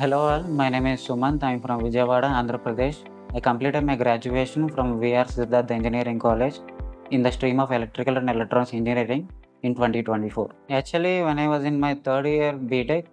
Hello all, my name is Sumanth. I am from Vijayawada, Andhra Pradesh. I completed my graduation from VR Siddharth Engineering College in the stream of Electrical and Electronics Engineering in 2024. Actually, when I was in my third year BTech,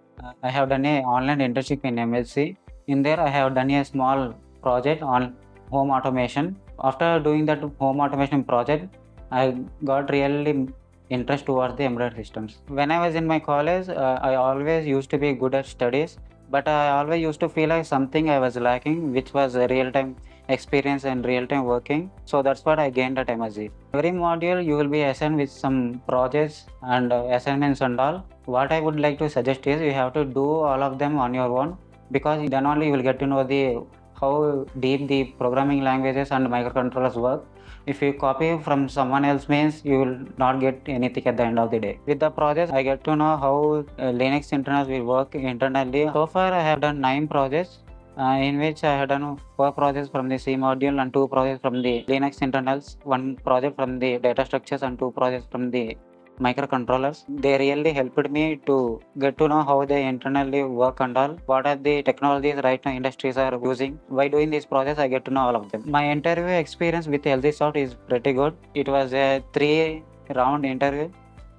I have done a online internship in Emertxe. In there, I have done a small project on home automation. After doing that home automation project, I got really interest towards the embedded systems. When I was in my college, I always used to be good at studies, but I always used to feel like something I was lacking, which was a real-time experience and real-time working. So that's what I gained at MSc. Every module you will be assigned with some projects and assignments and all. What I would like to suggest is you have to do all of them on your own, because then only you will get to know the how deep the programming languages and microcontrollers work. If you copy from someone else means you will not get anything at the end of the day. With the projects, I get to know how Linux internals will work internally. So far, I have done 9 projects. In which I have done 4 projects from the C module and 2 projects from the Linux internals, 1 project from the data structures and 2 projects from the microcontrollers. They really helped me to get to know how they internally work and all. What are the technologies right now industries are using. By doing these projects, I get to know all of them. My interview experience with LZSoft is pretty good. It was a 3-round interview.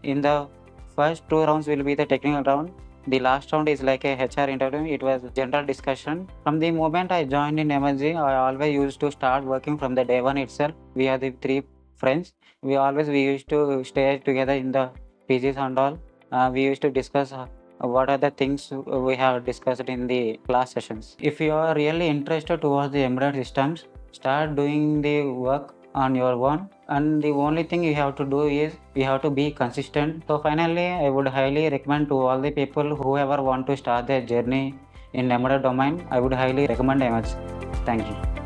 In the first 2 rounds will be the technical round. The last round is like a HR interview. It was general discussion. From the moment I joined in Emertxe, I always used to start working from the day one itself. We are the 3 friends. We used to stay together in the PGs and all. We used to discuss what are the things we have discussed in the class sessions. If you are really interested towards the embedded systems, start doing the work on your own, and the only thing you have to do is you have to be consistent. So finally, I would highly recommend to all the people whoever want to start their journey in embedded domain, I would highly recommend Emertxe. Thank you.